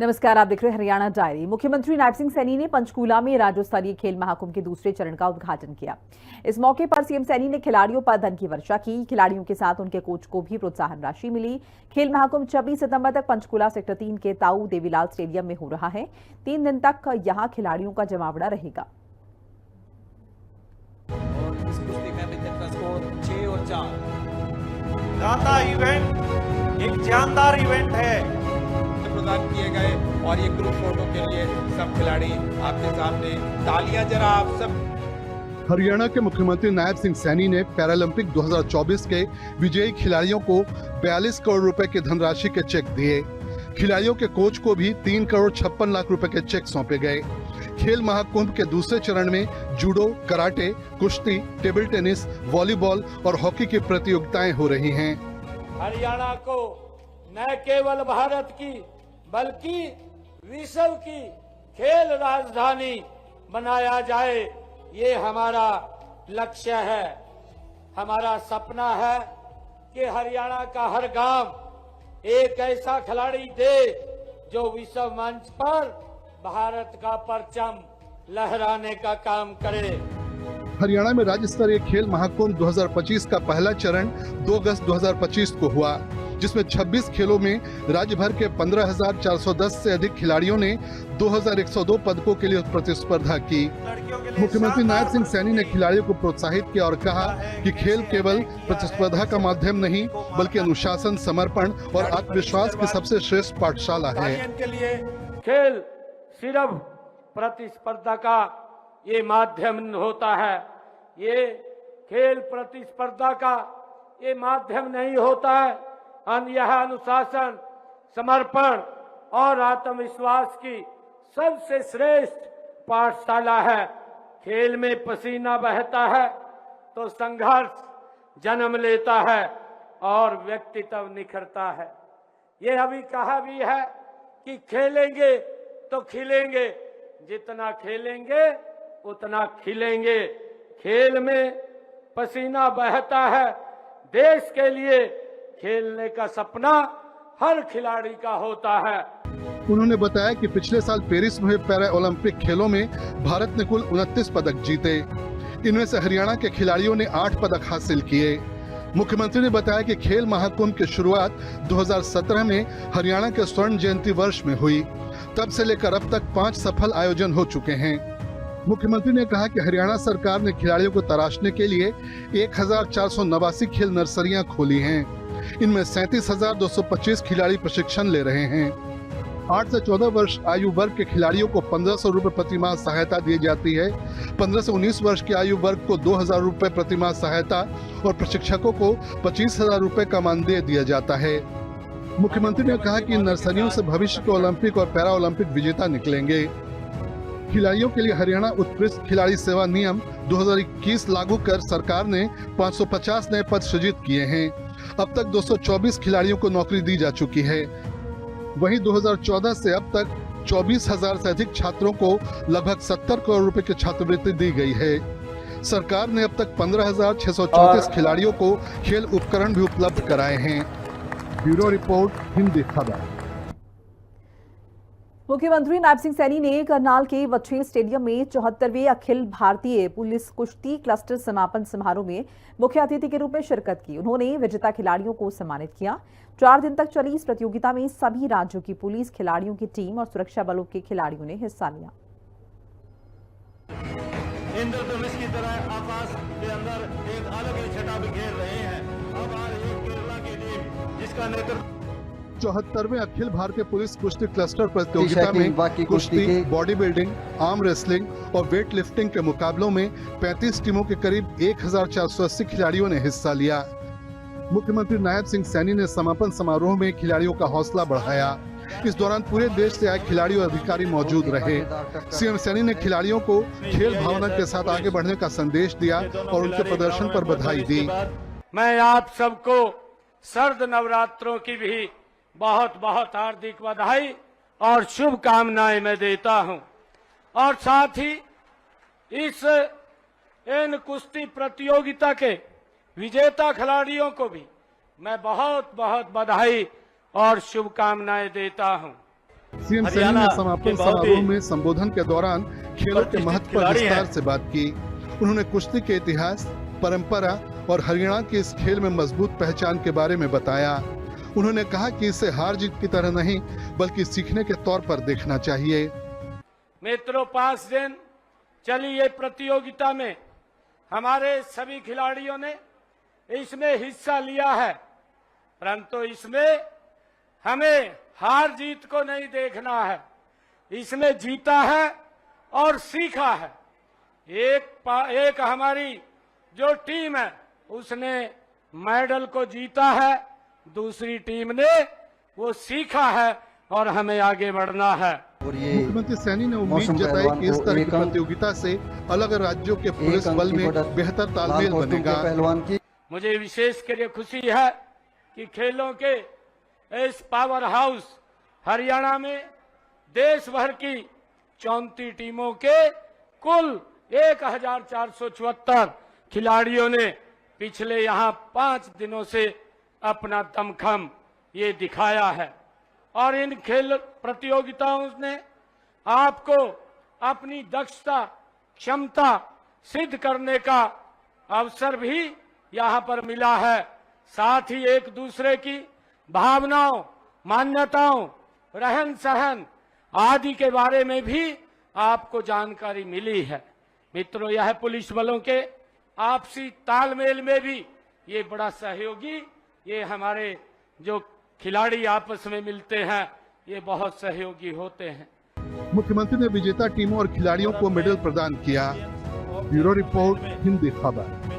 नमस्कार, आप देख रहे हैं हरियाणा डायरी। मुख्यमंत्री नायब सिंह सैनी ने पंचकूला में राज्य स्तरीय खेल महाकुंभ के दूसरे चरण का उद्घाटन किया। इस मौके पर सीएम सैनी ने खिलाड़ियों पर धन की वर्षा की। खिलाड़ियों के साथ उनके कोच को भी प्रोत्साहन राशि मिली। खेल महाकुंभ 26 सितंबर तक पंचकूला सेक्टर 3 के ताऊ देवीलाल स्टेडियम में हो रहा है। 3 दिन तक यहां खिलाड़ियों का जमावड़ा रहेगा। इवेंट एक जानदार इवेंट है प्रदान किए गए और ये ग्रुप फोटो के लिए सब खिलाड़ी आपके सामने तालियां जरा आप सब। हरियाणा के मुख्यमंत्री नायब सिंह सैनी ने पैरालंपिक 2024 के विजयी खिलाड़ियों को 42 करोड़ रुपए की धनराशि के चेक दिए। खिलाड़ियों के कोच को भी 3 करोड़ 56 लाख रुपए के चेक सौंपे गए। खेल महाकुंभ के दूसरे चरण में जूडो, कराटे, कुश्ती, टेबल टेनिस, वॉलीबॉल और हॉकी की प्रतियोगिताएं हो रही हैं। हरियाणा को न केवल भारत की बल्कि विश्व की खेल राजधानी बनाया जाए, ये हमारा लक्ष्य है। हमारा सपना है कि हरियाणा का हर गांव एक ऐसा खिलाड़ी दे जो विश्व मंच पर भारत का परचम लहराने का काम करे। हरियाणा में राज्य स्तरीय खेल महाकुंभ 2025 का पहला चरण 2 अगस्त 2025 को हुआ, जिसमें 26 खेलों में राज्य भर के 15,410 से अधिक खिलाड़ियों ने 2,102 पदकों के लिए प्रतिस्पर्धा की। मुख्यमंत्री नायब सिंह सैनी ने खिलाड़ियों को प्रोत्साहित किया और कहा कि खेल केवल प्रतिस्पर्धा का माध्यम नहीं, बल्कि अनुशासन, समर्पण और आत्मविश्वास की सबसे श्रेष्ठ पाठशाला है। खेल सिर्फ प्रतिस्पर्धा का ये माध्यम होता है, ये खेल प्रतिस्पर्धा का ये माध्यम नहीं होता है। यह अनुशासन, समर्पण और आत्मविश्वास की सबसे श्रेष्ठ पाठशाला है। खेल में पसीना बहता है तो संघर्ष जन्म लेता है और व्यक्तित्व निखरता है। ये अभी कहा भी है कि खेलेंगे तो खिलेंगे, जितना खेलेंगे उतना खिलेंगे। खेल में पसीना बहता है, देश के लिए खेलने का सपना हर खिलाड़ी का होता है। उन्होंने बताया कि पिछले साल पेरिस में हुए पैरा ओलंपिक खेलों में भारत ने कुल 29 पदक जीते। इनमें से हरियाणा के खिलाड़ियों ने 8 पदक हासिल किए। मुख्यमंत्री ने बताया कि खेल महाकुंभ की शुरुआत 2017 में हरियाणा के स्वर्ण जयंती वर्ष में हुई। तब से लेकर अब तक 5 सफल आयोजन हो चुके हैं। मुख्यमंत्री ने कहा कि हरियाणा सरकार ने खिलाड़ियों को तराशने के लिए 1489 खेल नर्सरियां खोली हैं। इनमें 37,225 खिलाड़ी प्रशिक्षण ले रहे हैं। 8 से 14 वर्ष आयु वर्ग के खिलाड़ियों को 1,500 रुपए प्रतिमाह सहायता दी जाती है। 15 से 19 वर्ष की आयु वर्ग को 2,000 रुपए प्रतिमाह सहायता और प्रशिक्षकों को 25,000 रुपए का मानदेय दिया जाता है। मुख्यमंत्री ने कहा कि इन नर्सरियों से भविष्य के ओलंपिक और पैरा ओलंपिक विजेता निकलेंगे। खिलाड़ियों के लिए हरियाणा उत्कृष्ट खिलाड़ी सेवा नियम 2021 लागू कर सरकार ने 550 नए पद सृजित किए हैं। अब तक 224 खिलाड़ियों को नौकरी दी जा चुकी है। वहीं 2014 से अब तक 24,000 से अधिक छात्रों को लगभग 70 करोड़ रुपए की छात्रवृत्ति दी गई है। सरकार ने अब तक 15,634 खिलाड़ियों को खेल उपकरण भी उपलब्ध कराए हैं। ब्यूरो रिपोर्ट, हिंदी खबर। मुख्यमंत्री नायब सिंह सैनी ने करनाल के वछेल स्टेडियम में 74वें अखिल भारतीय पुलिस कुश्ती क्लस्टर समापन समारोह में मुख्य अतिथि के रूप में शिरकत की। उन्होंने विजेता खिलाड़ियों को सम्मानित किया। 4 दिन तक चली इस प्रतियोगिता में सभी राज्यों की पुलिस खिलाड़ियों की टीम और सुरक्षा बलों के खिलाड़ियों ने हिस्सा लिया। इंद्रधनुष की तरह आकाश के अंदर एक अलग ही छटा बिखेर रहे हैं। अब आ रही है केरला की टीम, जिसका नेतृत्व 74वें अखिल भारतीय पुलिस कुश्ती क्लस्टर प्रतियोगिता में कुश्ती, बॉडी बिल्डिंग, आर्म रेसलिंग और वेट लिफ्टिंग के मुकाबलों में 35 टीमों के करीब 1,480 खिलाड़ियों ने हिस्सा लिया। मुख्यमंत्री नायब सिंह सैनी ने समापन समारोह में खिलाड़ियों का हौसला बढ़ाया। इस दौरान पूरे देश से आए खिलाड़ी और अधिकारी मौजूद रहे। सीएम सैनी ने खिलाड़ियों को खेल भावना के साथ आगे बढ़ने का संदेश दिया और उनके प्रदर्शन पर बधाई दी। मैं आप सबको सर्द नवरात्रों की भी बहुत बहुत हार्दिक बधाई और शुभकामनाएं मैं देता हूं। और साथ ही इन कुश्ती प्रतियोगिता के विजेता खिलाड़ियों को भी मैं बहुत बहुत बधाई और शुभकामनाएं देता हूं। सीएम सैनी हरियाणा ने समापन के बहुत ही समारोह में संबोधन के दौरान खेलों के प्रतिष्ठित महत्व पर खिलाड़ी विस्तार हैं। से बात की। उन्होंने कुश्ती के इतिहास, परंपरा और हरियाणा की इस खेल में मजबूत पहचान के बारे में बताया। उन्होंने कहा कि इसे हार जीत की तरह नहीं बल्कि सीखने के तौर पर देखना चाहिए। मित्रों, 5 दिन चली ये प्रतियोगिता में हमारे सभी खिलाड़ियों ने इसमें हिस्सा लिया है, परंतु इसमें हमें हार जीत को नहीं देखना है। इसमें जीता है और सीखा है। एक हमारी जो टीम है उसने मेडल को जीता है, दूसरी टीम ने वो सीखा है और हमें आगे बढ़ना है। और ये मुख्यमंत्री सैनी ने उम्मीद मौसम जताई पहलवान कि इस को तरह एक की अंक- प्रतियोगिता से अलग राज्यों के पुलिस एक अंक बल की में बढ़त बेहतर तालमेल लाल कॉस्ट्यूम के बनेगा। पहलवान की मुझे विशेष कर खुशी है कि खेलों के इस पावर हाउस हरियाणा में देश भर की 34 टीमों के कुल 1474 खिलाड़ियों ने पिछले यहाँ 5 दिनों से अपना दमखम ये दिखाया है और इन खेल प्रतियोगिताओं ने आपको अपनी दक्षता, क्षमता सिद्ध करने का अवसर भी यहाँ पर मिला है। साथ ही एक दूसरे की भावनाओं, मान्यताओं, रहन सहन आदि के बारे में भी आपको जानकारी मिली है। मित्रों, यह पुलिस बलों के आपसी तालमेल में भी ये बड़ा सहयोगी, ये हमारे जो खिलाड़ी आपस में मिलते हैं ये बहुत सहयोगी होते हैं। मुख्यमंत्री ने विजेता टीमों और खिलाड़ियों को मेडल प्रदान किया। ब्यूरो रिपोर्ट, हिंदी खबर।